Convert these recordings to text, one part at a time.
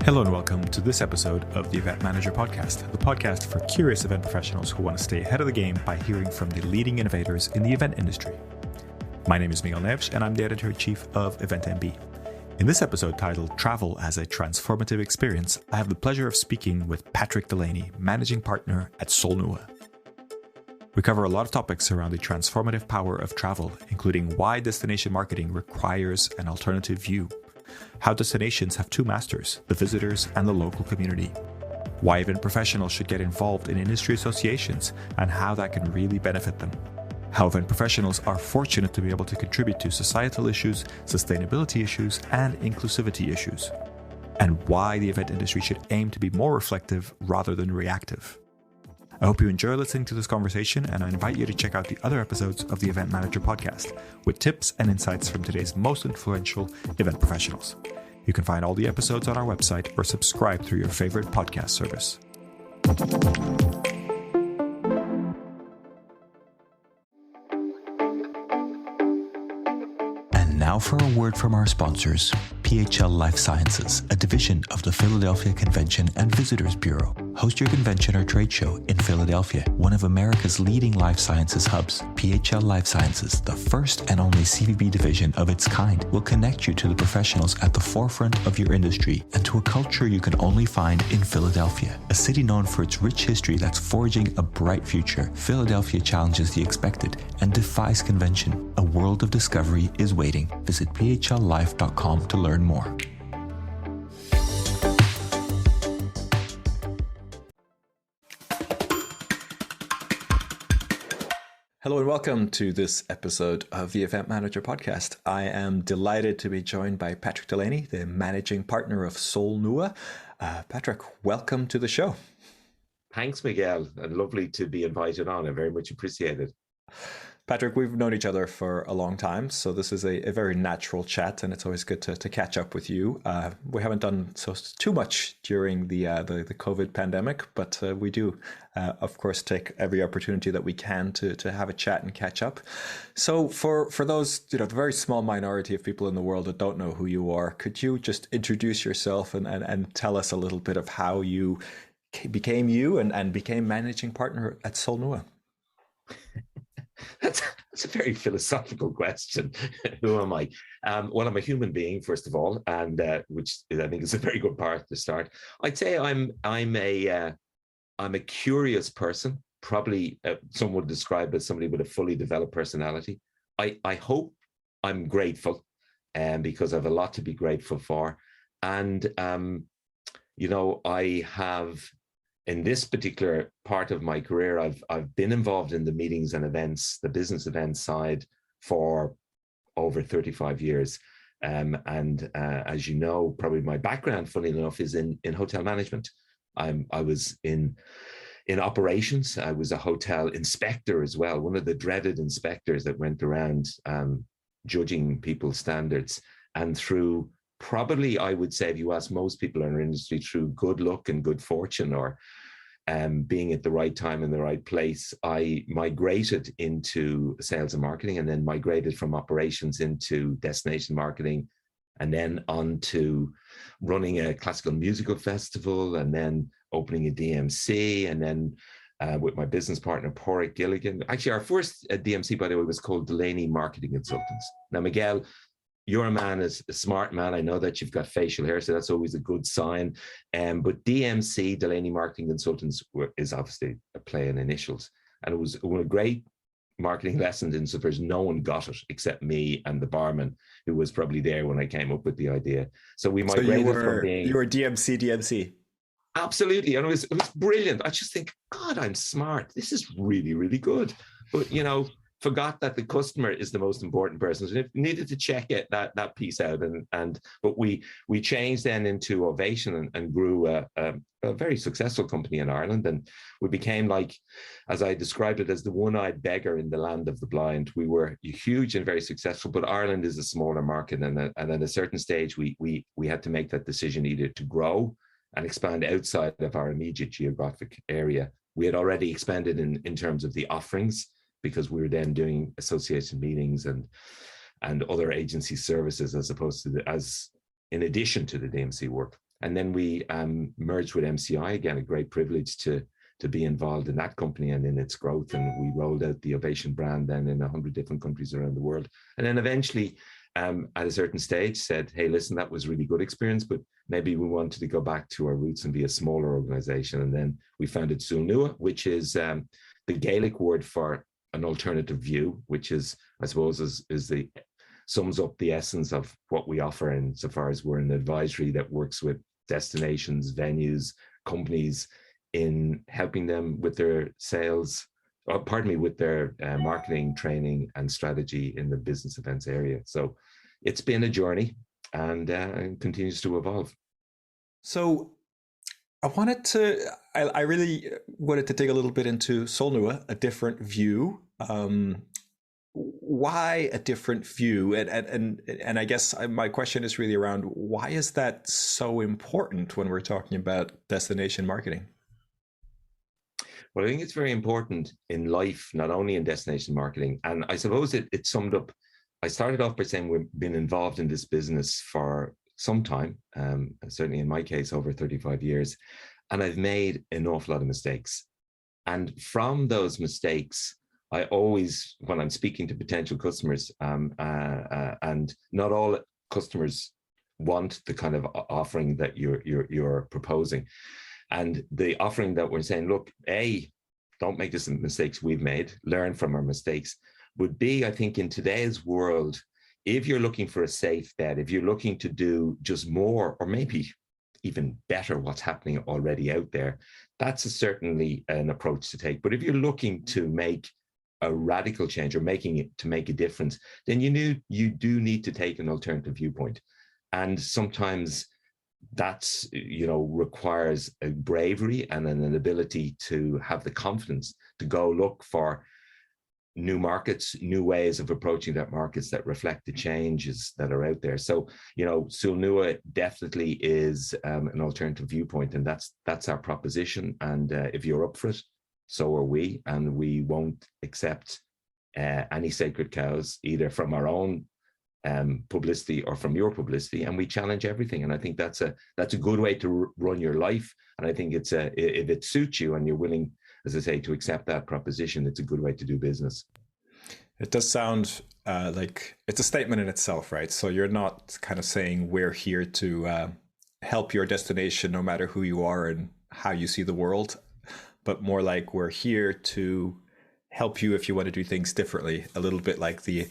Hello and welcome to this episode of the Event Manager Podcast, the podcast for curious event professionals who want to stay ahead of the game by hearing from the leading innovators in the event industry. My name is Miguel Neves and I'm the Editor-in-Chief of Event MB. In this episode titled Travel as a Transformative Experience, I have the pleasure of speaking with Patrick Delaney, Managing Partner at Solnua. We cover a lot of topics around the transformative power of travel, including why destination marketing requires an alternative view, how destinations have two masters, the visitors and the local community, why event professionals should get involved in industry associations and how that can really benefit them, how event professionals are fortunate to be able to contribute to societal issues, sustainability issues, and inclusivity issues, and why the event industry should aim to be more reflective rather than reactive. I hope you enjoy listening to this conversation, and I invite you to check out the other episodes of the Event Manager Podcast with tips and insights from today's most influential event professionals. You can find all the episodes on our website or subscribe through your favorite podcast service. And now for a word from our sponsors, PHL Life Sciences, a division of the Philadelphia Convention and Visitors Bureau. Host your convention or trade show in Philadelphia, one of America's leading life sciences hubs. PHL Life Sciences, the first and only CVB division of its kind, will connect you to the professionals at the forefront of your industry and to a culture you can only find in Philadelphia. A city known for its rich history that's forging a bright future, Philadelphia challenges the expected and defies convention. A world of discovery is waiting. Visit phllife.com to learn more. Hello and welcome to this episode of the Event Manager Podcast. I am delighted to be joined by Patrick Delaney, the managing partner of Solnua. Patrick, welcome to the show. Thanks, Miguel, and lovely to be invited on. I very much appreciate it. Patrick, we've known each other for a long time, so this is a very natural chat, and it's always good to catch up with you. We haven't done too much during the COVID pandemic, but we do, of course, take every opportunity that we can to have a chat and catch up. So for those, the very small minority of people in the world that don't know who you are, could you just introduce yourself and tell us a little bit of how you became you and became managing partner at Solnua? That's a very philosophical question. Who am I? Well, I'm a human being, first of all, and which I think is a very good part to start. I'd say I'm a curious person. Probably some would describe as somebody with a fully developed personality. I hope I'm grateful, because I have a lot to be grateful for, and I have. In this particular part of my career, I've been involved in the meetings and events, the business events side for over 35 years. As you know, probably my background, funny enough, is in hotel management. I was in operations. I was a hotel inspector as well, one of the dreaded inspectors that went around judging people's standards. And through probably, I would say, if you ask most people in our industry, through good luck and good fortune, or being at the right time in the right place, I migrated into sales and marketing, and then migrated from operations into destination marketing, and then on to running a classical musical festival, and then opening a DMC, and then with my business partner, Porrick Gilligan. Actually, our first DMC, by the way, was called Delaney Marketing Consultants. Now, Miguel, you're a man, a smart man. I know that you've got facial hair, so that's always a good sign. But DMC, Delaney Marketing Consultants, is obviously a play in initials. And it was a great marketing lesson insofar as no one got it except me and the barman, who was probably there when I came up with the idea. So we migrated from being... You were DMC. Absolutely. And it was brilliant. I just think, God, I'm smart. This is really, really good. But, forgot that the customer is the most important person. So needed to check that piece out, but we changed then into Ovation and grew a very successful company in Ireland, and we became, like, as I described it, as the one-eyed beggar in the land of the blind. We were huge and very successful, but Ireland is a smaller market, and at a certain stage we had to make that decision, either to grow and expand outside of our immediate geographic area. We had already expanded in terms of the offerings, because we were then doing association meetings and other agency services, as opposed to in addition to the DMC work. And then we merged with MCI, again, a great privilege to be involved in that company and in its growth. And we rolled out the Ovation brand then in 100 different countries around the world. And then eventually, at a certain stage, said, hey, listen, that was really good experience, but maybe we wanted to go back to our roots and be a smaller organization. And then we founded Sulnua, which is the Gaelic word for an alternative view, which is, I suppose, sums up the essence of what we offer insofar as we're an advisory that works with destinations, venues, companies in helping them with their sales, with their marketing, training, and strategy in the business events area. So it's been a journey and continues to evolve. So I really wanted to dig a little bit into Solnua, a different view. Why a different view? And I guess my question is really around, why is that so important when we're talking about destination marketing? Well, I think it's very important in life, not only in destination marketing. And I suppose it summed up, I started off by saying we've been involved in this business for some time, certainly in my case, over 35 years. And I've made an awful lot of mistakes. And from those mistakes, I always, when I'm speaking to potential customers, and not all customers want the kind of offering that you're proposing. And the offering that we're saying, look, A, don't make the mistakes we've made, learn from our mistakes, would be, I think, in today's world, if you're looking for a safe bet, if you're looking to do just more, or maybe even better what's happening already out there, that's certainly an approach to take. But if you're looking to make a radical change or make a difference, then you do need to take an alternative viewpoint. And sometimes that's, requires a bravery and an ability to have the confidence to go look for new markets, new ways of approaching that markets that reflect the changes that are out there. So, Sulnua definitely is an alternative viewpoint, and that's our proposition. And if you're up for it, so are we, and we won't accept any sacred cows, either from our own publicity or from your publicity, and we challenge everything. And I think that's a good way to run your life. And I think if it suits you and you're willing, as I say, to accept that proposition, it's a good way to do business. It does sound like it's a statement in itself, right? So you're not kind of saying we're here to help your destination, no matter who you are and how you see the world, but more like we're here to help you if you want to do things differently. A little bit like the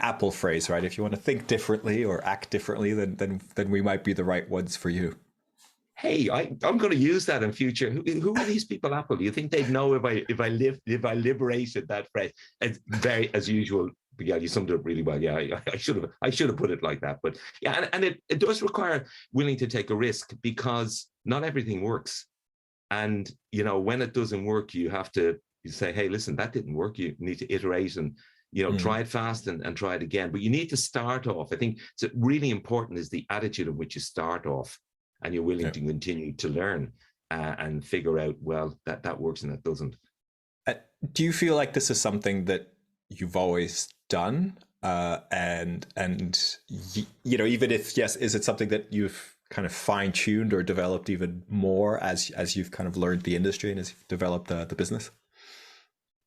Apple phrase, right? If you want to think differently or act differently, then we might be the right ones for you. Hey, I'm going to use that in future. Who are these people, Apple? Do you think they'd know if I liberated that phrase? It's very, as usual. Yeah, you summed it up really well. Yeah, I should have put it like that. But yeah, and it does require willing to take a risk, because not everything works. And when it doesn't work, you have to say, hey, listen, that didn't work. You need to iterate and try it fast and try it again. But you need to start off. I think it's really important is the attitude in which you start off, and you're willing to continue to learn and figure out, well, that works and that doesn't. Do you feel like this is something that you've always done? And even if yes, is it something that you've kind of fine-tuned or developed even more as you've kind of learned the industry and as you've developed the business?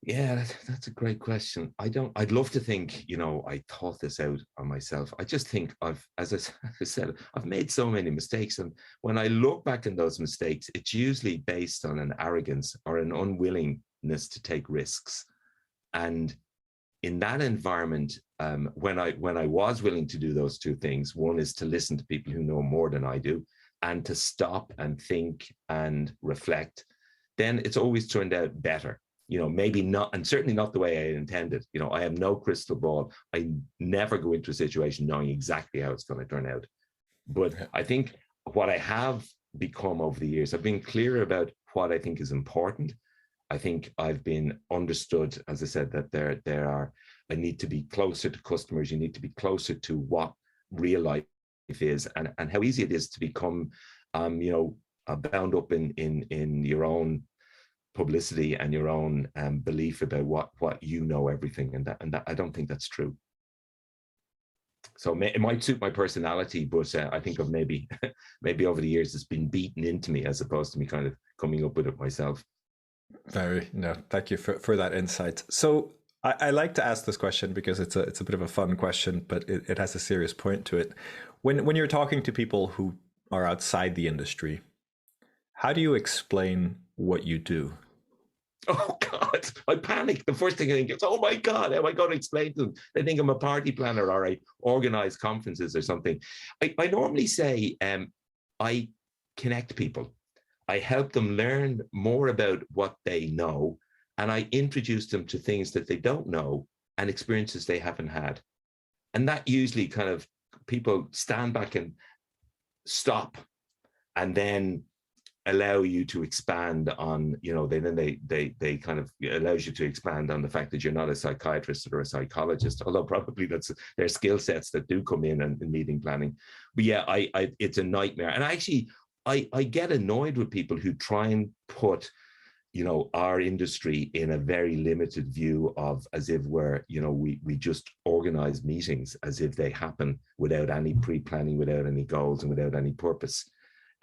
Yeah, that's a great question. I'd love to think, I thought this out on myself. I just think as I said, I've made so many mistakes. And when I look back on those mistakes, it's usually based on an arrogance or an unwillingness to take risks. And in that environment, when I was willing to do those two things, one is to listen to people who know more than I do and to stop and think and reflect, then it's always turned out better. Maybe not, and certainly not the way I intended. I have no crystal ball. I never go into a situation knowing exactly how it's going to turn out. But I think what I have become over the years, I've been clear about what I think is important. I think I've been understood, as I said, that I need to be closer to customers. You need to be closer to what real life is and how easy it is to become, bound up in your own publicity and your own belief about what everything, and that I don't think that's true. So it might suit my personality, but I think of maybe over the years it's been beaten into me as opposed to me kind of coming up with it myself. Thank you for that insight. So I like to ask this question because it's a bit of a fun question, but it has a serious point to it. When you're talking to people who are outside the industry, how do you explain what you do? Oh God, I panic. The first thing I think is, oh my God, how am I going to explain to them? They think I'm a party planner or I organize conferences or something. I normally say I connect people. I help them learn more about what they know, and I introduce them to things that they don't know and experiences they haven't had. And that usually kind of people stand back and stop and then allow you to expand on, they kind of allows you to expand on the fact that you're not a psychiatrist or a psychologist, although probably that's their skill sets that do come in meeting planning. But yeah, it's a nightmare. And actually, I get annoyed with people who try and put, our industry in a very limited view of as if we're, we just organize meetings as if they happen without any pre-planning, without any goals and without any purpose.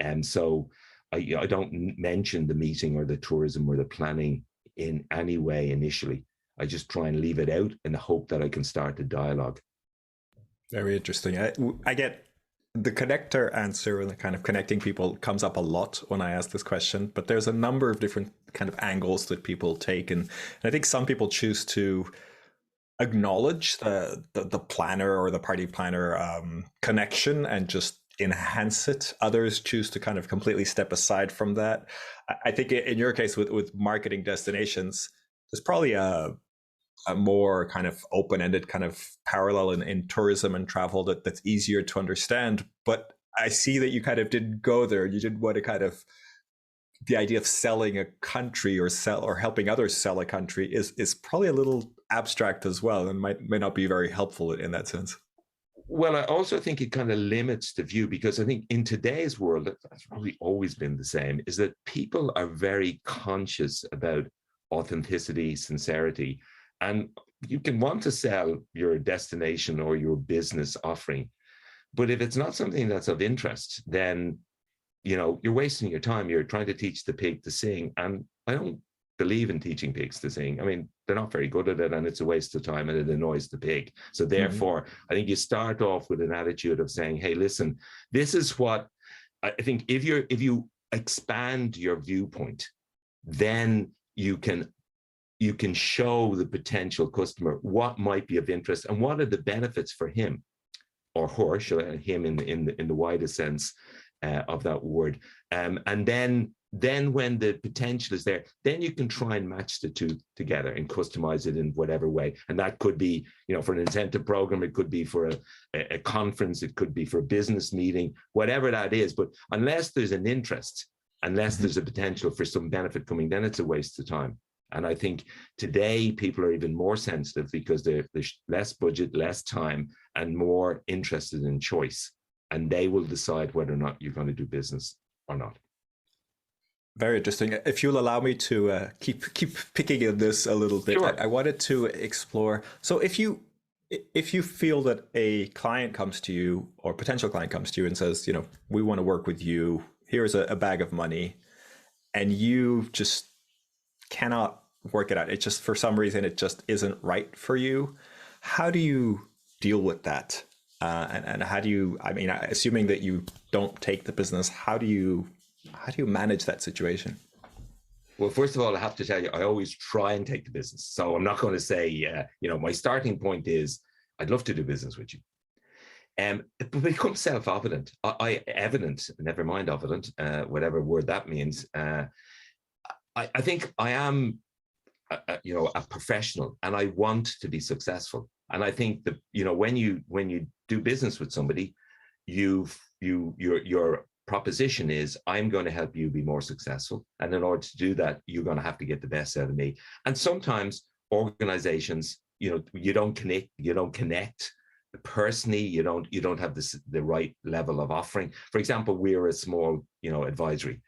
And so I don't mention the meeting or the tourism or the planning in any way initially. I just try and leave it out in the hope that I can start a dialogue. Very interesting. I get the connector answer and the kind of connecting people comes up a lot when I ask this question, but there's a number of different kind of angles that people take. And I think some people choose to acknowledge the planner or the party planner connection and just enhance it. Others choose to kind of completely step aside from that. I think in your case with marketing destinations, there's probably a more kind of open-ended kind of parallel in tourism and travel that's easier to understand. But I see that you kind of didn't go there. You didn't want to kind of, the idea of selling a country or helping others sell a country is probably a little abstract as well and may not be very helpful in that sense. Well, I also think it kind of limits the view, because I think in today's world, that's probably always been the same, is that people are very conscious about authenticity, sincerity. And you can want to sell your destination or your business offering, but if it's not something that's of interest, then, you're wasting your time. You're trying to teach the pig to sing. And I don't believe in teaching pigs to sing. I mean, they're not very good at it and it's a waste of time and it annoys the pig. So therefore, I think you start off with an attitude of saying, hey, listen, this is what I think. If you expand your viewpoint, then you can show the potential customer what might be of interest and what are the benefits for him or her, him in the widest sense of that word. And then when the potential is there, then you can try and match the two together and customize it in whatever way. And that could be, for an incentive program, it could be for a conference, it could be for a business meeting, whatever that is. But unless there's an interest, unless there's a potential for some benefit coming, then it's a waste of time. And I think today people are even more sensitive because there's less budget, less time, and more interested in choice. And they will decide whether or not you're going to do business or not. Very interesting. If you'll allow me to keep picking at this a little bit, sure. I wanted to explore. So if you feel that a client comes to you or potential client comes to you and says, we want to work with you, here's a bag of money, and you just cannot work it out. It just, for some reason, it just isn't right for you. How do you deal with that? And how do you, assuming that you don't take the business, how do you manage that situation? Well, first of all, I have to tell you, I always try and take the business. So I'm not going to say, my starting point is, I'd love to do business with you. It becomes self-evident. Evident, never mind evident, whatever word that means. I think I am, a professional, and I want to be successful. And I think that when you do business with somebody, your proposition is, I'm going to help you be more successful, and in order to do that, you're going to have to get the best out of me. And sometimes organizations, you don't connect personally. You don't have the right level of offering. For example, we're a small advisory.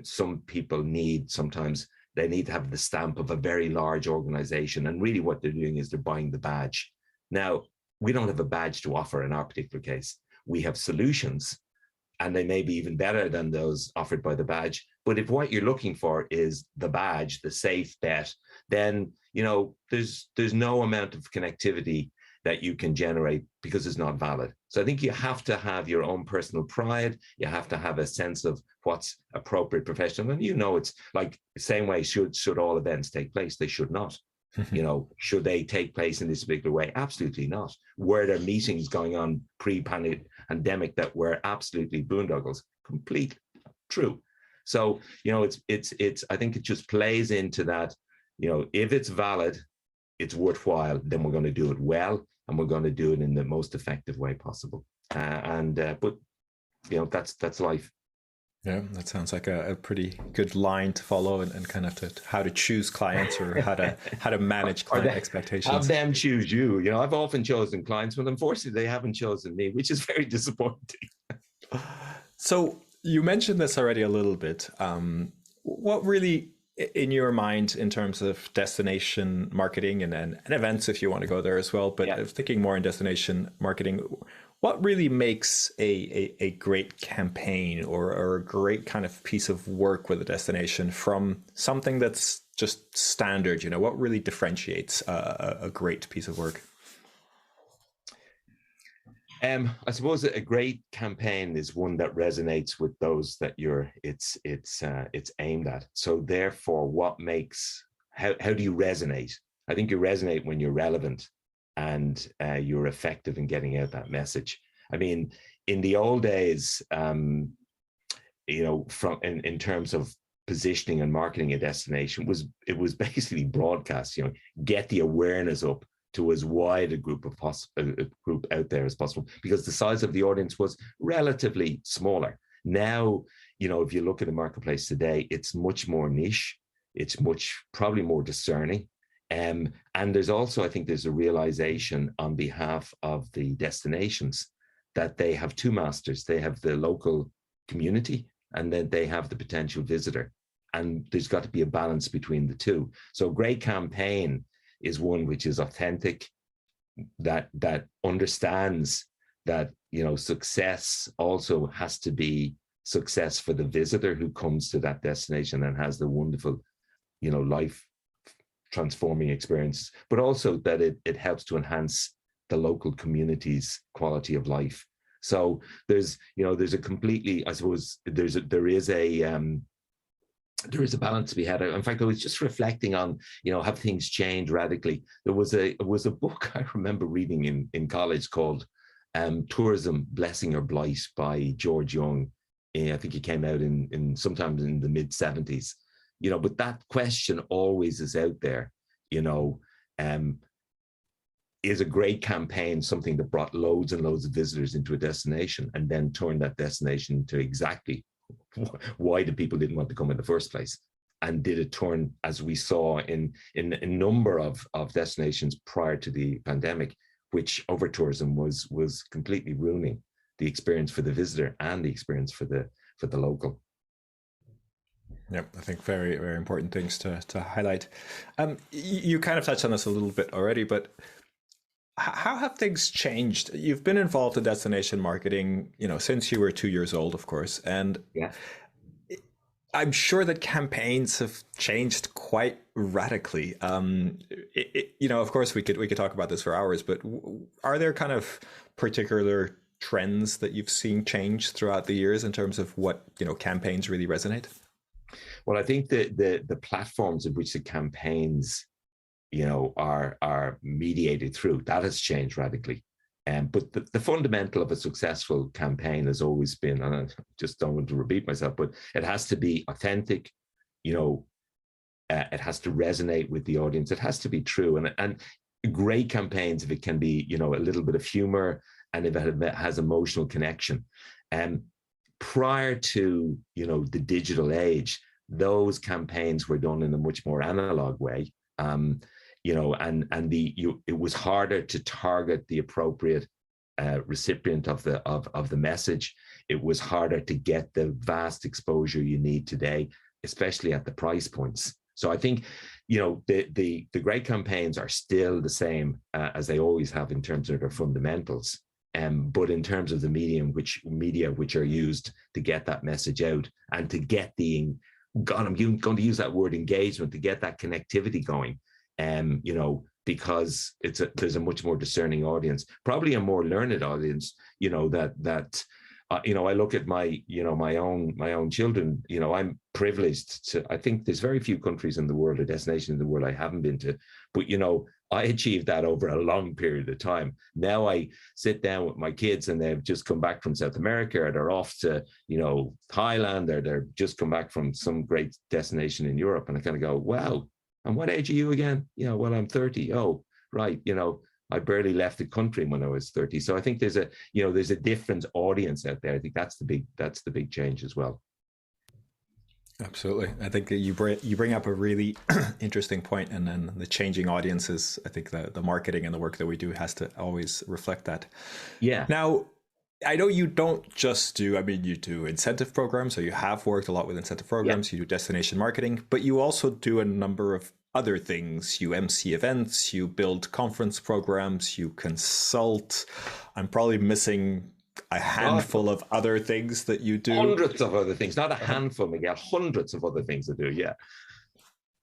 Some people sometimes they need to have the stamp of a very large organization, and really what they're doing is they're buying the badge. Now, we don't have a badge to offer in our particular case. We have solutions, and they may be even better than those offered by the badge. But if what you're looking for is the badge, the safe bet, then, you know, there's no amount of connectivity that you can generate because it's not valid. So I think you have to have your own personal pride. You have to have a sense of what's appropriate professional. And, you know, it's like the same way should all events take place? They should not. You know, should they take place in this particular way? Absolutely not. Were there meetings going on pre-pandemic that were absolutely boondoggles? Complete true. So, you know, it's I think it just plays into that, you know, if it's valid, it's worthwhile, then we're going to do it well, and we're going to do it in the most effective way possible. But, you know, that's life. Yeah, that sounds like a pretty good line to follow, and kind of how to choose clients, or how to manage client expectations. Have them choose you. You know, I've often chosen clients, but unfortunately they haven't chosen me, which is very disappointing. So you mentioned this already a little bit. What really, in your mind, in terms of destination marketing and events, if you want to go there as well, but thinking more in destination marketing, what really makes a great campaign or a great kind of piece of work with a destination from something that's just standard? You know, what really differentiates a great piece of work? I suppose a great campaign is one that resonates with those that it's aimed at. So therefore, how do you resonate? I think you resonate when you're relevant and you're effective in getting out that message. I mean, in the old days, you know, in terms of positioning and marketing a destination, it was basically broadcast. You know, get the awareness up to as wide a group out there as possible, because the size of the audience was relatively smaller. Now, you know, if you look at the marketplace today, it's much more niche. It's probably more discerning. And there's also, I think there's a realization on behalf of the destinations that they have two masters. They have the local community, and then they have the potential visitor. And there's got to be a balance between the two. So a great campaign is one which is authentic, that understands that, you know, success also has to be success for the visitor who comes to that destination and has the wonderful, you know, life transforming experience, but also that it helps to enhance the local community's quality of life. So there's a completely, I suppose there is a balance to be had. In fact, I was just reflecting on, you know, have things changed radically? There was a book I remember reading in college called Tourism, Blessing or Blight by George Young. I think it came out in sometime in the mid 70s. You know, but that question always is out there, you know, is a great campaign something that brought loads and loads of visitors into a destination and then turned that destination into exactly why the people didn't want to come in the first place? And did it turn, as we saw in a number of destinations prior to the pandemic, which over tourism was completely ruining the experience for the visitor and the experience for the local. Yeah, I think very, very important things to highlight. You kind of touched on this a little bit already, but how have things changed? You've been involved in destination marketing, you know, since you were 2 years old, of course, and I'm sure that campaigns have changed quite radically. You know, of course, we could talk about this for hours, but are there kind of particular trends that you've seen change throughout the years in terms of what, you know, campaigns really resonate? Well, I think the platforms in which the campaigns, you know, are mediated through, that has changed radically. But the fundamental of a successful campaign has always been, and I just don't want to repeat myself, but it has to be authentic, you know, it has to resonate with the audience, it has to be true. And great campaigns, if it can be, you know, a little bit of humor, and if it has emotional connection. Prior to, you know, the digital age, those campaigns were done in a much more analog way. You know, it was harder to target the appropriate recipient of the message. It was harder to get the vast exposure you need today, especially at the price points. So I think, the great campaigns are still the same as they always have in terms of their fundamentals. But in terms of the media which are used to get that message out and to get God, I'm going to use that word engagement, to get that connectivity going, because there's a much more discerning audience, probably a more learned audience, I look at my own children, I'm privileged to, I think there's very few countries in the world or destinations in the world I haven't been to, but, I achieved that over a long period of time. Now I sit down with my kids and they've just come back from South America, or they're off to, Thailand, or they're just come back from some great destination in Europe. And I kind of go, wow. And what age are you again? Well, I'm 30. Oh, right. I barely left the country when I was 30. So I think there's a different audience out there. I think that's the big change as well. Absolutely. I think that you bring up a really interesting point, and then the changing audiences. I think the marketing and the work that we do has to always reflect that. Yeah. Now, I know you don't just do, you do incentive programs, so you have worked a lot with incentive programs, You do destination marketing, but you also do a number of other things. You MC events, you build conference programs, you consult. I'm probably missing a handful of other things that you do. Hundreds of other things, not a handful, Miguel, hundreds of other things to do, yeah.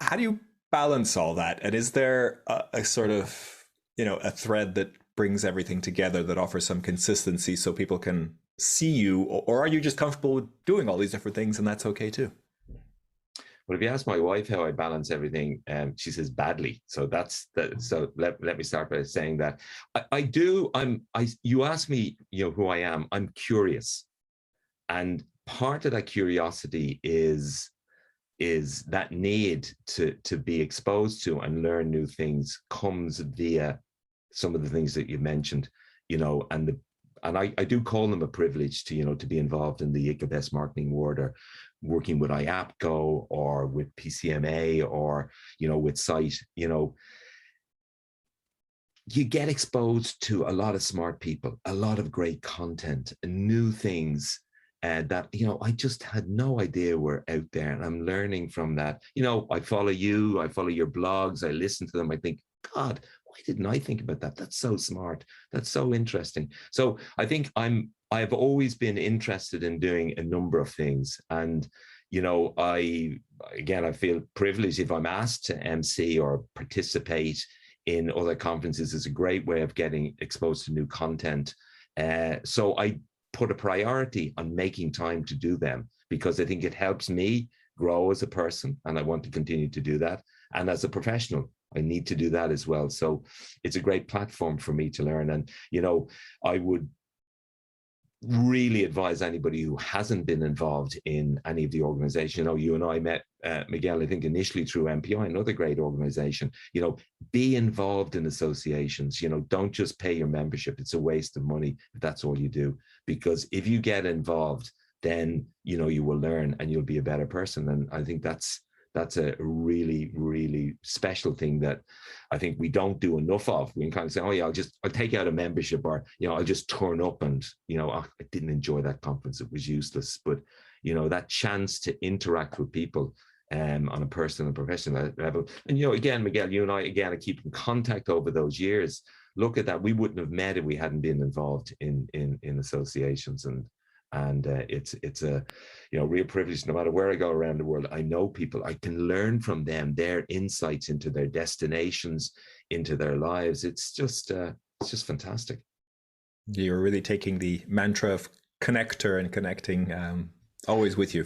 How do you balance all that? And is there a sort of, a thread that brings everything together, that offers some consistency so people can see you? Or are you just comfortable with doing all these different things and that's okay too? Well, if you ask my wife how I balance everything, she says badly. So so let me start by saying that I do. You ask me, who I am. I'm curious, and part of that curiosity is that need to be exposed to and learn new things comes via some of the things that you mentioned, and I do call them a privilege to be involved in the ICA marketing world, or working with IAPCO, or with PCMA, or with Site. You get exposed to a lot of smart people, a lot of great content, and new things that I just had no idea were out there, and I'm learning from that. I follow you, I follow your blogs, I listen to them, I think, God, why didn't I think about that? That's so smart. That's so interesting. So I think I've always been interested in doing a number of things. And, I feel privileged if I'm asked to MC or participate in other conferences. Is a great way of getting exposed to new content. So I put a priority on making time to do them, because I think it helps me grow as a person, and I want to continue to do that. And as a professional, I need to do that as well. So it's a great platform for me to learn. And, I would really advise anybody who hasn't been involved in any of the organization. You and I met, Miguel, I think initially through MPI, another great organization. Be involved in associations. Don't just pay your membership. It's a waste of money if that's all you do. Because if you get involved, then, you will learn and you'll be a better person. And I think that's a really, really special thing that I think we don't do enough of. We can kind of say, oh yeah, I'll take out a membership, or, I'll just turn up and, I didn't enjoy that conference. It was useless. But, that chance to interact with people on a personal and professional level. And, again, Miguel, you and I are keeping contact over those years. Look at that. We wouldn't have met if we hadn't been involved in associations. And it's a real privilege. No matter where I go around the world, I know people. I can learn from them, their insights into their destinations, into their lives. It's just fantastic. You're really taking the mantra of connector and connecting always with you.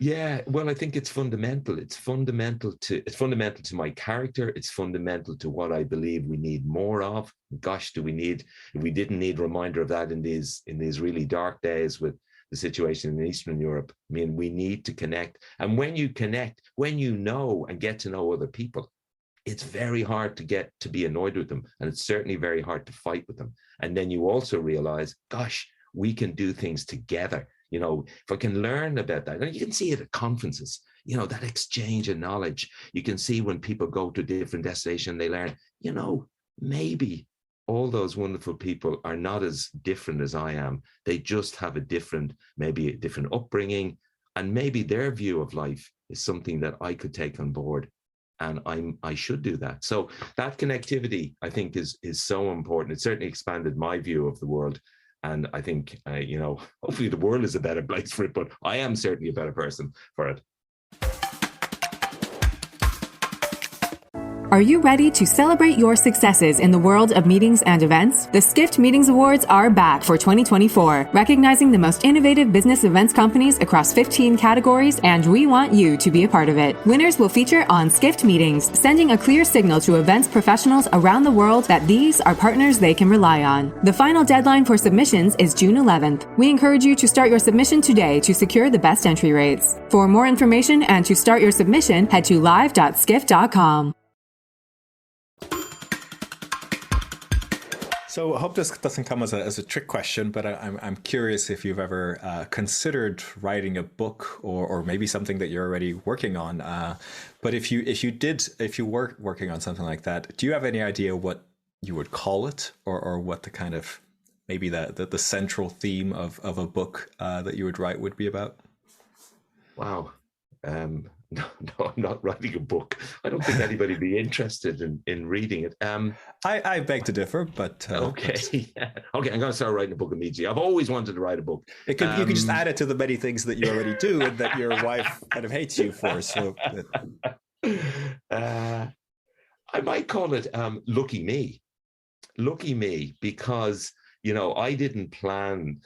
Yeah, well, I think it's fundamental. It's fundamental to my character. It's fundamental to what I believe we need more of. Gosh, if we didn't need a reminder of that in these really dark days with the situation in Eastern Europe. We need to connect. And when you connect, when you know and get to know other people, it's very hard to get to be annoyed with them. And it's certainly very hard to fight with them. And then you also realize, gosh, we can do things together. If I can learn about that, and you can see it at conferences, that exchange of knowledge. You can see when people go to a different destination, they learn, maybe all those wonderful people are not as different as I am. They just have maybe a different upbringing, and maybe their view of life is something that I could take on board. and I should do that. So that connectivity, I think, is so important. It certainly expanded my view of the world. And I think, hopefully the world is a better place for it, but I am certainly a better person for it. Are you ready to celebrate your successes in the world of meetings and events? The Skift Meetings Awards are back for 2024, recognizing the most innovative business events companies across 15 categories, and we want you to be a part of it. Winners will feature on Skift Meetings, sending a clear signal to events professionals around the world that these are partners they can rely on. The final deadline for submissions is June 11th. We encourage you to start your submission today to secure the best entry rates. For more information and to start your submission, head to live.skift.com. So I hope this doesn't come as a trick question, but I'm curious if you've ever considered writing a book or maybe something that you're already working on. But if you were working on something like that, do you have any idea what you would call it, or what the kind of maybe the central theme of a book that you would write would be about? Wow. No, I'm not writing a book. I don't think anybody would be interested in reading it. I beg to differ, but okay. Yeah. Okay, I'm going to start writing a book immediately. I've always wanted to write a book. You could just add it to the many things that you already do and that your wife kind of hates you for. So I might call it Lucky Me. Lucky Me, because I didn't plan.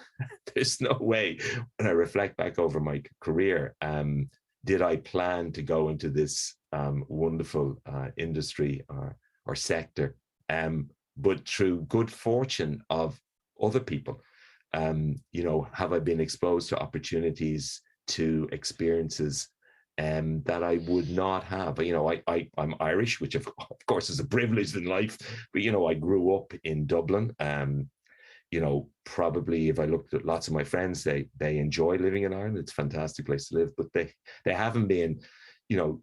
There's no way, when I reflect back over my career, did I plan to go into this wonderful industry or sector? But through good fortune of other people, have I been exposed to opportunities, to experiences that I would not have. I'm Irish, which of course is a privilege in life. But I grew up in Dublin. Probably if I looked at lots of my friends, they enjoy living in Ireland. It's a fantastic place to live, but they haven't been, to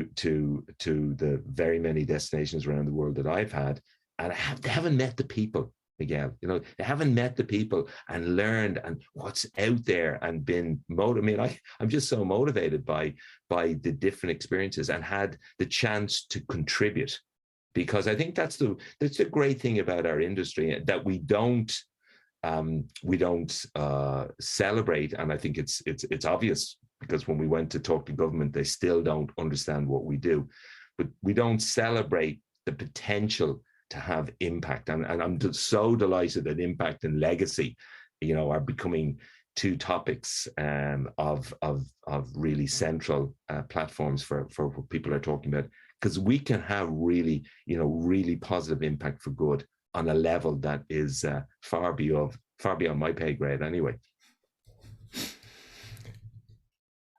the very many destinations around the world that I've had, and they haven't met the people, Miguel. They haven't met the people and learned and what's out there and been motivated. I mean, I'm just so motivated by the different experiences and had the chance to contribute. Because I think that's the great thing about our industry, that we don't celebrate, and I think it's obvious, because when we went to talk to government, they still don't understand what we do, but we don't celebrate the potential to have impact, and I'm just so delighted that impact and legacy, are becoming two topics of really central platforms for what people are talking about. Because we can have really positive impact for good on a level that is far beyond my pay grade. Anyway, I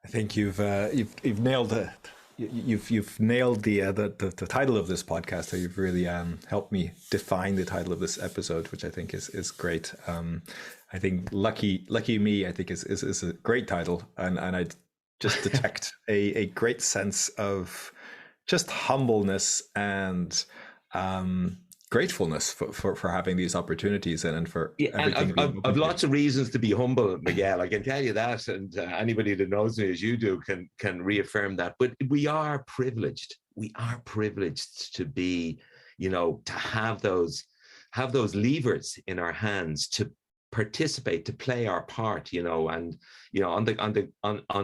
think you've nailed it. You've nailed the title of this podcast. So you've really helped me define the title of this episode, which I think is great. I think Lucky Me, I think is a great title, and I just detect a great sense of just humbleness and gratefulness for having these opportunities and for everything. And I've lots of reasons to be humble, Miguel. I can tell you that, and anybody that knows me as you do can reaffirm that. But we are privileged. We are privileged to be, to have those levers in our hands to participate, to play our part, and on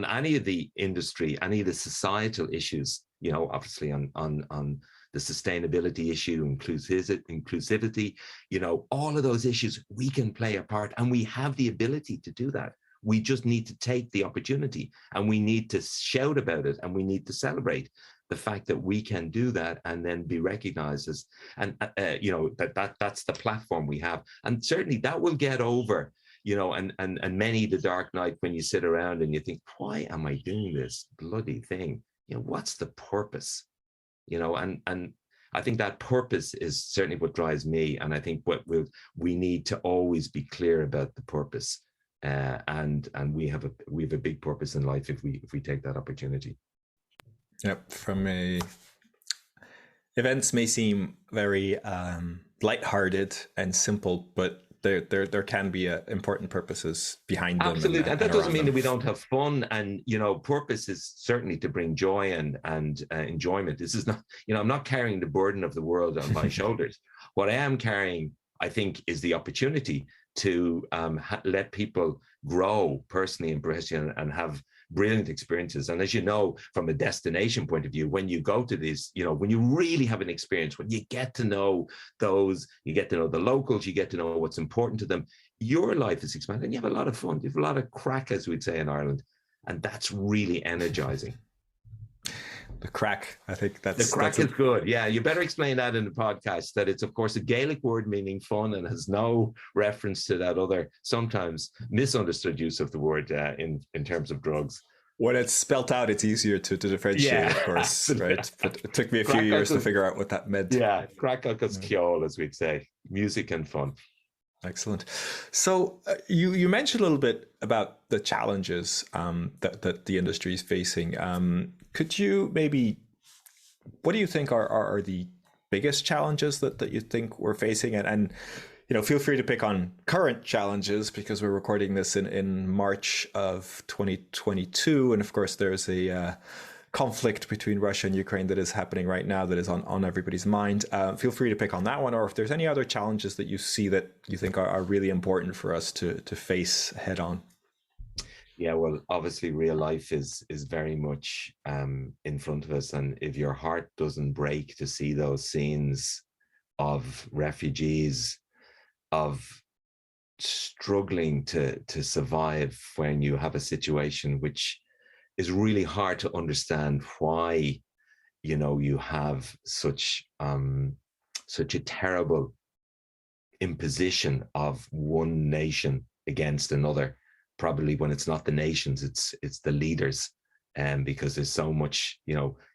any of the industry, any of the societal issues. Obviously on the sustainability issue, inclusivity, all of those issues, we can play a part, and we have the ability to do that. We just need to take the opportunity, and we need to shout about it, and we need to celebrate the fact that we can do that, and then be recognized as, and that's the platform we have. And certainly that will get over, and many the dark night when you sit around and you think, why am I doing this bloody thing? What's the purpose? And I think that purpose is certainly what drives me. And I think we need to always be clear about the purpose. And we have a big purpose in life if we take that opportunity. Yep. Events may seem very lighthearted and simple, but there can be important purposes behind them. Absolutely, and that doesn't mean them. that we don't have fun. And purpose is certainly to bring joy and enjoyment. This is not, I'm not carrying the burden of the world on my shoulders. What I am carrying, I think, is the opportunity to let people grow personally and professionally and have brilliant experiences. And as you know, from a destination point of view, when you go to these, when you really have an experience, when you get to know those, you get to know the locals, you get to know what's important to them, your life is expanded and you have a lot of fun. You have a lot of crack, as we'd say in Ireland. And that's really energizing. The crack, I think the crack is good. Yeah, you better explain that in the podcast, that it's, of course, a Gaelic word meaning fun and has no reference to that other, sometimes misunderstood use of the word in terms of drugs. When it's spelt out, it's easier to differentiate, of course, right? But it took me a few years to figure out what that meant. Yeah, crack agus ceol, as we'd say, music and fun. Excellent. So you mentioned a little bit about the challenges that the industry is facing. Could you maybe, what do you think are the biggest challenges that you think we're facing? And feel free to pick on current challenges, because we're recording this in March of 2022. And of course, there's a conflict between Russia and Ukraine that is happening right now that is on everybody's mind. Feel free to pick on that one, or if there's any other challenges that you see that you think are really important for us to face head on. Yeah, well, obviously real life is very much in front of us. And if your heart doesn't break to see those scenes of refugees, of struggling to survive when you have a situation which is really hard to understand why, you have such a terrible imposition of one nation against another. Probably when it's not the nations, it's the leaders, because there's so much,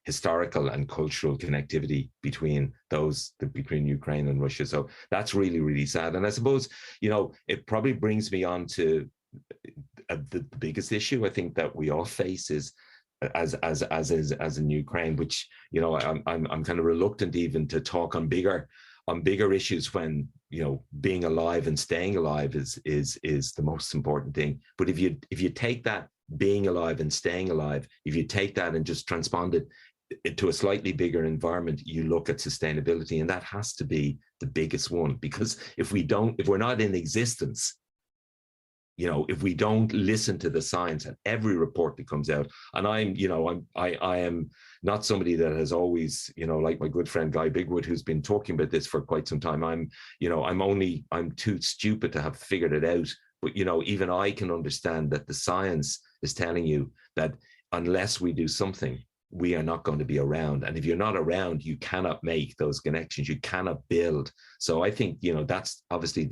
historical and cultural connectivity between Ukraine and Russia. So that's really, really sad. And I suppose, it probably brings me on to the biggest issue I think that we all face is as in Ukraine, which I'm kind of reluctant even to talk on bigger issues when being alive and staying alive is the most important thing. But if you take that being alive and staying alive, if you take that and just transpond it to a slightly bigger environment, you look at sustainability, and that has to be the biggest one. Because if we're not in existence, if we don't listen to the science and every report that comes out, and I am not somebody that has always, like my good friend Guy Bigwood, who's been talking about this for quite some time. I'm too stupid to have figured it out. But, even I can understand that the science is telling you that unless we do something, we are not going to be around. And if you're not around, you cannot make those connections. You cannot build. So I think, that's obviously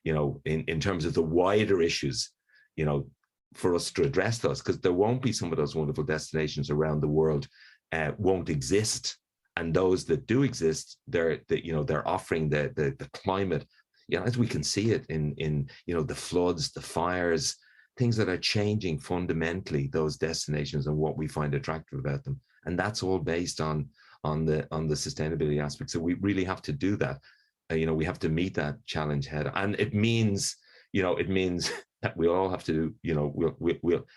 in terms of the wider issues, for us to address those, because there won't be some of those wonderful destinations around the world won't exist. And those that do exist, they're offering the climate, as we can see it in the floods, the fires, things that are changing fundamentally those destinations and what we find attractive about them. And that's all based on the sustainability aspect. So we really have to do that. We have to meet that challenge head. And it means that we all have to,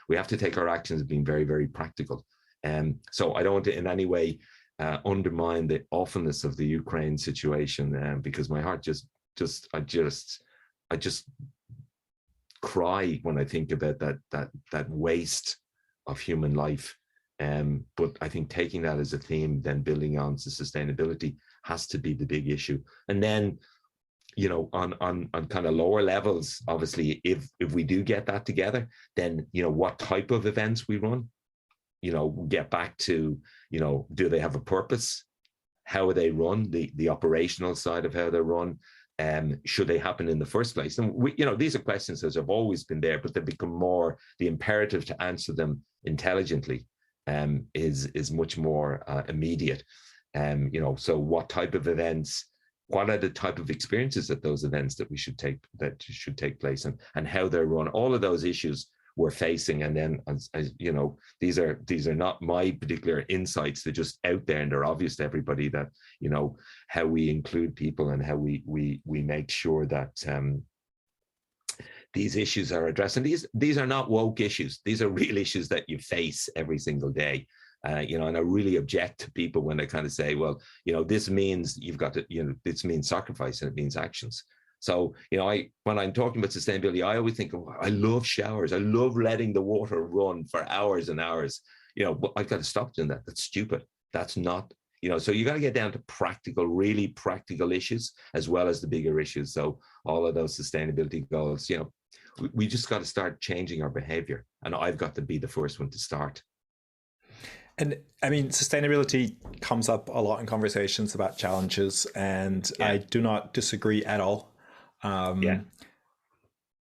we have to take our actions being very, very practical. So I don't want to in any way undermine the awfulness of the Ukraine situation, because my heart I just cry when I think about that waste of human life. But I think taking that as a theme, then building on to sustainability, has to be the big issue. And then, on kind of lower levels, obviously, if we do get that together, then, what type of events we run, get back to, do they have a purpose? How are they run? The operational side of how they're run. Should they happen in the first place? And these are questions that have always been there, but they become more, the imperative to answer them intelligently is much more immediate. So what type of events, what are the type of experiences at those events that should take place, and how they're run? All of those issues we're facing. And then, as these are not my particular insights. They're just out there, and they're obvious to everybody that, how we include people and how we make sure that these issues are addressed. And these are not woke issues. These are real issues that you face every single day. And I really object to people when they kind of say, well, this means you've got to, this means sacrifice and it means actions. So, when I'm talking about sustainability, I always think, I love showers. I love letting the water run for hours and hours, but I've got to stop doing that. That's stupid. That's not, so you got to get down to practical, really practical issues, as well as the bigger issues. So all of those sustainability goals, we just got to start changing our behavior. And I've got to be the first one to start. And I mean, sustainability comes up a lot in conversations about challenges, and I do not disagree at all. Do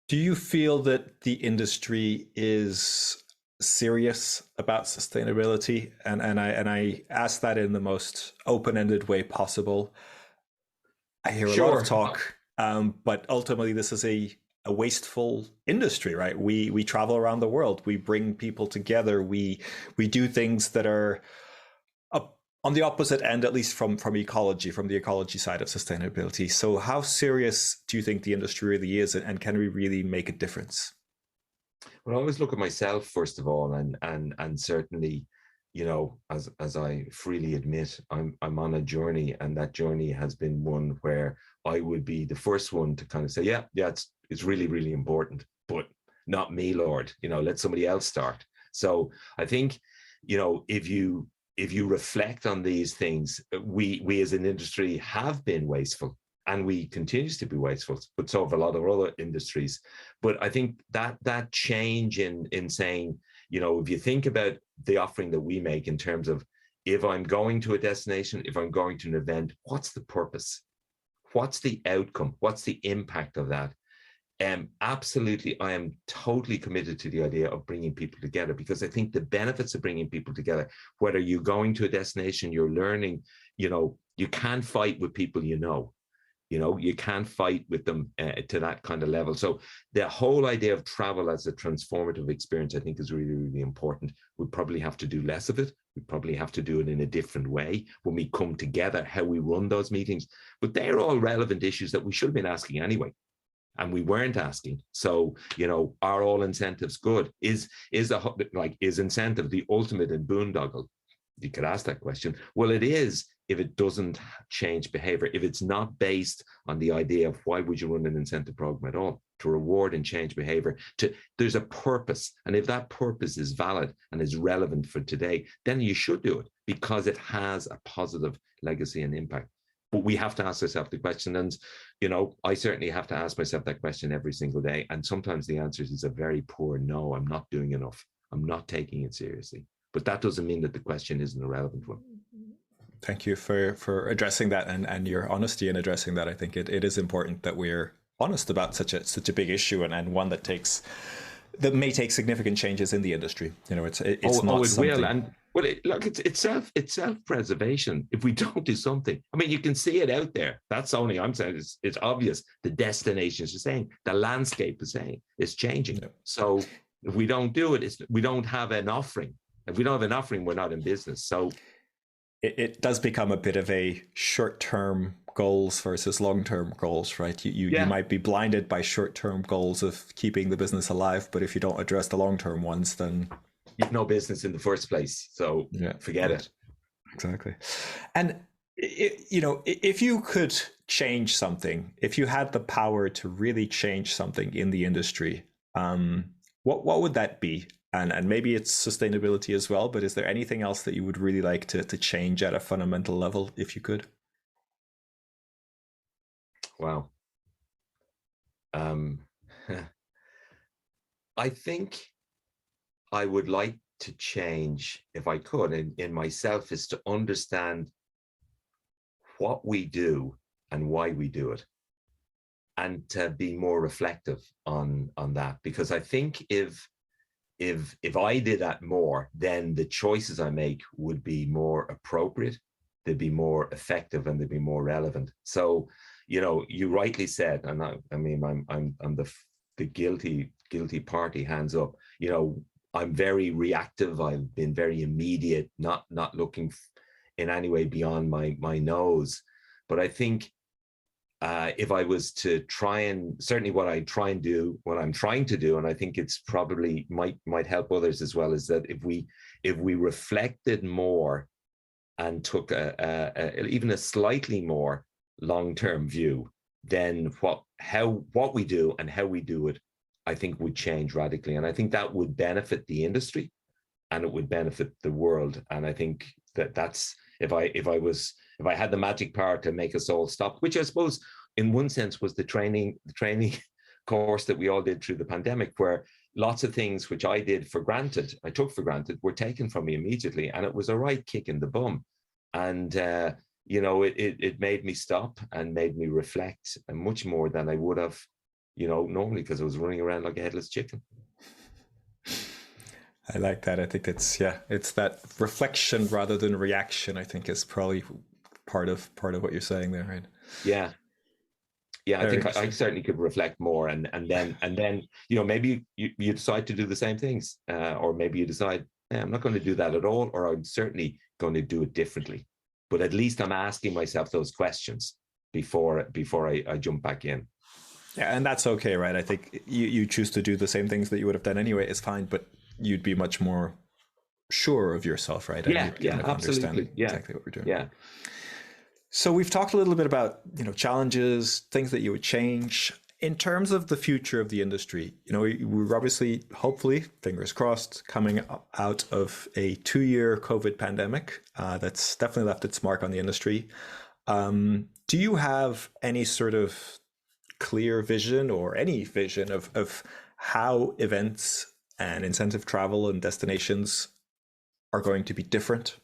you feel that the industry is serious about sustainability? And I ask that in the most open-ended way possible. I hear a lot of talk, but ultimately this is a wasteful industry, right? We travel around the world. We bring people together. We do things that are on the opposite end, at least from ecology, from the ecology side of sustainability. So how serious do you think the industry really is, and can we really make a difference? Well, I always look at myself, first of all, and certainly, as I freely admit, I'm on a journey, and that journey has been one where I would be the first one to kind of say, yeah, it's really, really important, but not me, Lord. Let somebody else start. So I think, if you reflect on these things, we as an industry have been wasteful, and we continue to be wasteful, but so have a lot of other industries. But I think that change in saying, if you think about the offering that we make in terms of, if I'm going to a destination, if I'm going to an event, what's the purpose? What's the outcome? What's the impact of that? Absolutely, I am totally committed to the idea of bringing people together, because I think the benefits of bringing people together, whether you're going to a destination, you're learning, you can't fight with people you can't fight with them to that kind of level. So the whole idea of travel as a transformative experience, I think, is really, really important. We probably have to do less of it. We probably have to do it in a different way when we come together, how we run those meetings. But they're all relevant issues that we should have been asking anyway, and we weren't asking. So, are all incentives good? Is incentive the ultimate in boondoggle? You could ask that question. Well, it is, if it doesn't change behavior, if it's not based on the idea of why would you run an incentive program at all, to reward and change behavior. There's a purpose. And if that purpose is valid and is relevant for today, then you should do it, because it has a positive legacy and impact. But we have to ask ourselves the question, and I certainly have to ask myself that question every single day. And sometimes the answer is a very poor no. I'm not doing enough. I'm not taking it seriously. But that doesn't mean that the question isn't a relevant one. Thank you for addressing that, and your honesty in addressing that. I think it is important that we're honest about such a big issue, and one that may take significant changes in the industry. It's not something. Will. And it's self-preservation. If we don't do something, I mean, you can see it out there. That's only I'm saying. It's obvious. The destinations are saying, the landscape is saying, it's changing. Yeah. So if we don't do it, we don't have an offering. If we don't have an offering, we're not in business. So it does become a bit of a short-term goals versus long-term goals, right? You might be blinded by short-term goals of keeping the business alive, but if you don't address the long-term ones, then you've no business in the first place. So forget it. Exactly. And if you could change something, if you had the power to really change something in the industry, what would that be? And maybe it's sustainability as well, but is there anything else that you would really like to change at a fundamental level if you could? Wow. I think I would like to change, if I could, in myself, is to understand what we do and why we do it, and to be more reflective on that. Because I think if I did that more, then the choices I make would be more appropriate, they'd be more effective, and they'd be more relevant. So, you rightly said, and I'm the guilty party, hands up. I'm very reactive. I've been very immediate, not looking in any way beyond my nose. But I think if I was to try and certainly what I'm trying to do, and I think it's probably might help others as well, is that if we reflected more and took even a slightly more long-term view, then what we do and how we do it, I think would change radically. And I think that would benefit the industry and it would benefit the world. And I think that's if I had the magic power to make us all stop, which I suppose in one sense was the training course that we all did through the pandemic, where lots of things which I took for granted, were taken from me immediately. And it was a right kick in the bum. And, it made me stop and made me reflect much more than I would have, normally, because I was running around like a headless chicken. I like that. I think it's that reflection rather than reaction, I think, is probably part of what you're saying there, right? Yeah. I think I certainly could reflect more, and then maybe you decide to do the same things, or maybe you decide I'm not going to do that at all, or I'm certainly going to do it differently. But at least I'm asking myself those questions before I jump back in. Yeah, and that's okay, right? I think you choose to do the same things that you would have done anyway, it's fine, but you'd be much more sure of yourself, right? And absolutely. Understand exactly what we're doing. Yeah. So we've talked a little bit about, challenges, things that you would change. In terms of the future of the industry, we're obviously, hopefully, fingers crossed, coming out of a 2-year COVID pandemic that's definitely left its mark on the industry. Do you have any sort of clear vision or any vision of how events and incentive travel and destinations are going to be different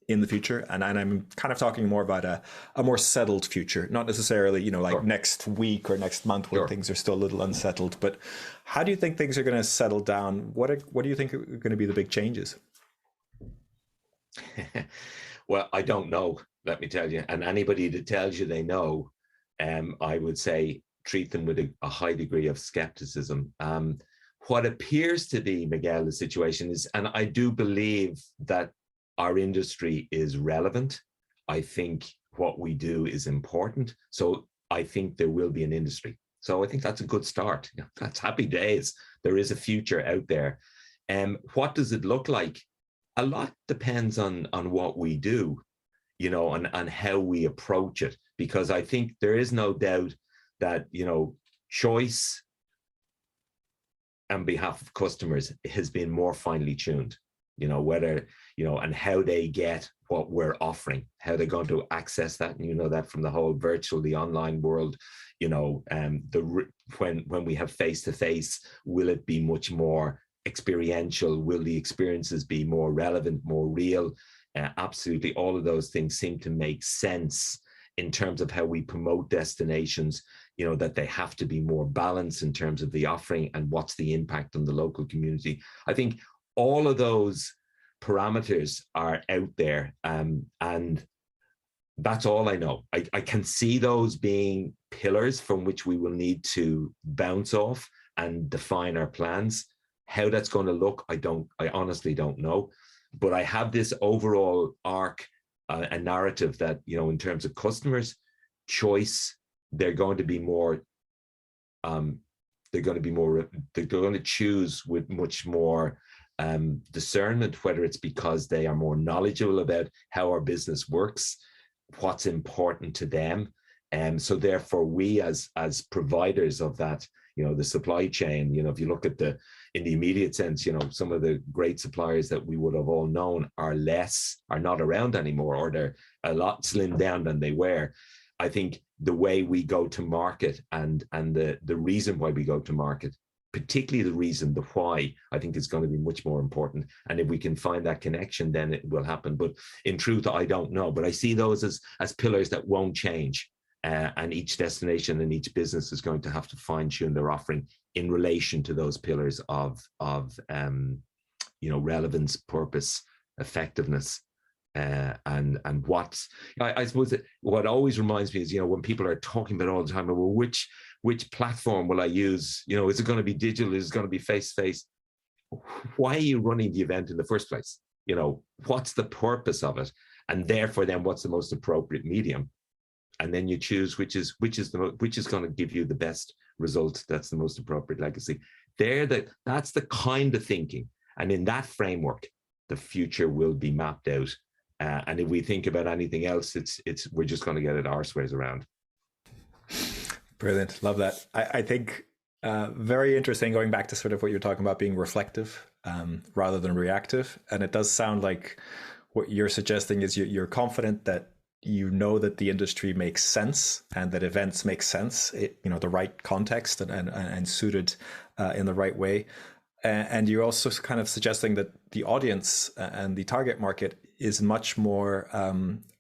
in the future? And I'm kind of talking more about a more settled future, not necessarily, like next week or next month when things are still a little unsettled. But how do you think things are going to settle down? What do you think are going to be the big changes? Well, I don't know, let me tell you. And anybody that tells you they know, I would say treat them with a high degree of skepticism. What appears to be, Miguel, the situation is, and I do believe that our industry is relevant. I think what we do is important. So I think there will be an industry. So I think that's a good start. That's happy days. There is a future out there. What does it look like? A lot depends on what we do, and how we approach it. Because I think there is no doubt that, choice on behalf of customers has been more finely tuned. Whether, and how they get what we're offering, how they're going to access that. And that from the whole virtual, the online world, when we have face-to-face, will it be much more experiential? Will the experiences be more relevant, more real? Absolutely. All of those things seem to make sense in terms of how we promote destinations, that they have to be more balanced in terms of the offering and what's the impact on the local community. I think all of those parameters are out there, and that's all I know. I can see those being pillars from which we will need to bounce off and define our plans. How that's going to look, I honestly don't know. But I have this overall arc, a narrative that, in terms of customers, choice, they're going to choose with much more discernment, whether it's because they are more knowledgeable about how our business works, what's important to them. So therefore, we as providers of that, the supply chain, if you look at in the immediate sense, some of the great suppliers that we would have all known are not around anymore, or they're a lot slimmed down than they were. I think the way we go to market and the reason why we go to market, particularly the reason, the why, I think is going to be much more important. And if we can find that connection, then it will happen. But in truth, I don't know. But I see those as pillars that won't change. And each destination and each business is going to have to fine tune their offering in relation to those pillars of relevance, purpose, effectiveness, and what I suppose what always reminds me is, when people are talking about all the time, well, which platform will I use? Is it going to be digital? Is it going to be face to face? Why are you running the event in the first place? What's the purpose of it? And therefore, then what's the most appropriate medium? and then you choose which is going to give you the best result. That's the most appropriate legacy. That's the kind of thinking, and in that framework, the future will be mapped out. And if we think about anything else, we're just going to get it arseways around. Brilliant, love that. I think very interesting. Going back to sort of what you're talking about, being reflective rather than reactive, and it does sound like what you're suggesting is you're confident that you know that the industry makes sense and that events make sense, the right context and suited in the right way. And you're also kind of suggesting that the audience and the target market is much more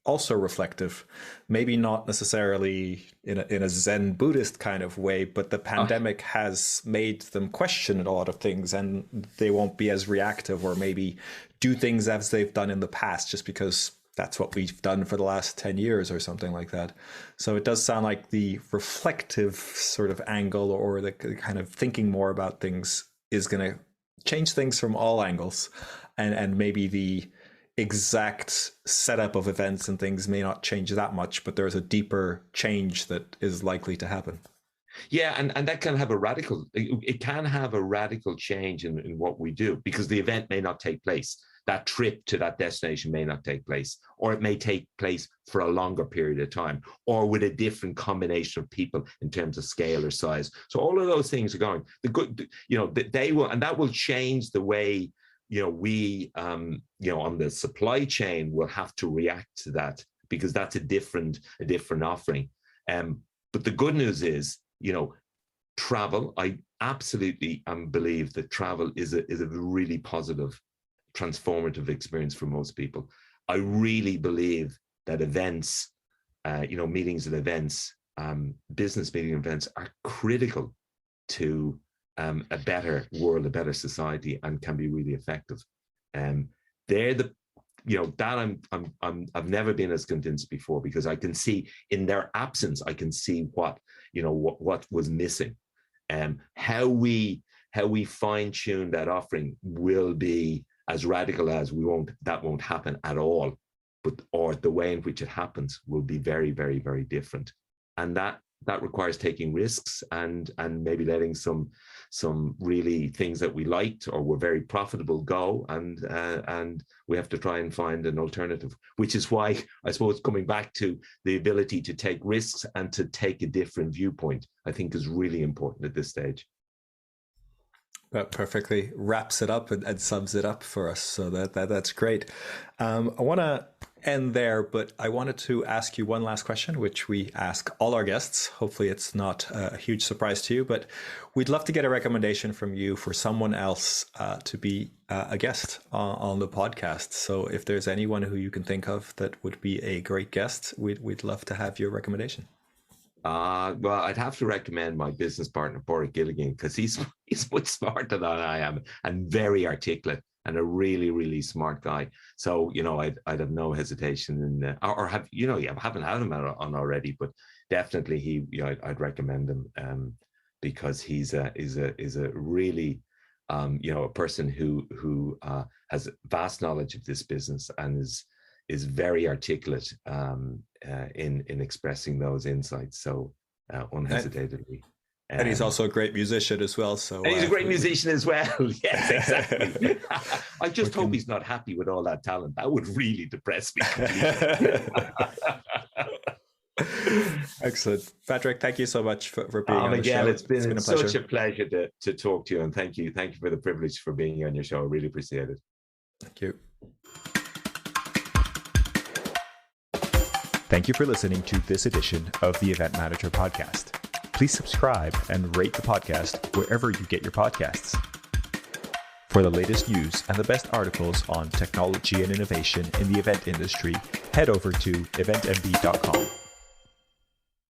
also reflective, maybe not necessarily in a Zen Buddhist kind of way, but the pandemic has made them question a lot of things, and they won't be as reactive or maybe do things as they've done in the past just because that's what we've done for the last 10 years or something like that. So it does sound like the reflective sort of angle, or the kind of thinking more about things, is going to change things from all angles, and maybe the exact setup of events and things may not change that much, but there's a deeper change that is likely to happen. Yeah, and that can have a radical change in what we do, because the event may not take place. That trip to that destination may not take place, or it may take place for a longer period of time, or with a different combination of people in terms of scale or size. So all of those things are going. They will, and that will change the way, we, on the supply chain will have to react to that, because that's a different offering. But the good news is, travel, I absolutely believe that travel is a really positive, transformative experience for most people. I really believe that events, meetings and events, business meeting events are critical to a better world, a better society, and can be really effective. That I've never been as convinced before, because I can see in their absence, I can see what was missing. How we fine tune that offering will be as radical as that won't happen at all, or the way in which it happens will be very, very, very different. And that requires taking risks and maybe letting some really things that we liked or were very profitable go, and we have to try and find an alternative, which is why I suppose coming back to the ability to take risks and to take a different viewpoint, I think is really important at this stage. That perfectly wraps it up and sums it up for us. So that's great. I want to end there, but I wanted to ask you one last question, which we ask all our guests. Hopefully it's not a huge surprise to you, but we'd love to get a recommendation from you for someone else to be a guest on the podcast. So if there's anyone who you can think of that would be a great guest, we'd love to have your recommendation. Well, I'd have to recommend my business partner, Bora Gilligan, because he's much smarter than I am and very articulate and a really, really smart guy. So, I'd have no hesitation in, haven't had him on already, but definitely I'd recommend him because he's a really, a person who has vast knowledge of this business and is very articulate in expressing those insights. So unhesitedly. And he's also a great musician as well. So and he's a great musician as well. Yes, exactly. I just hope he's not happy with all that talent. That would really depress me. Excellent. Patrick, thank you so much for being on the Miguel, show. It's been such a pleasure to talk to you, and thank you for the privilege for being on your show. I really appreciate it. Thank you. Thank you for listening to this edition of the Event Manager Podcast. Please subscribe and rate the podcast wherever you get your podcasts. For the latest news and the best articles on technology and innovation in the event industry, head over to eventmb.com.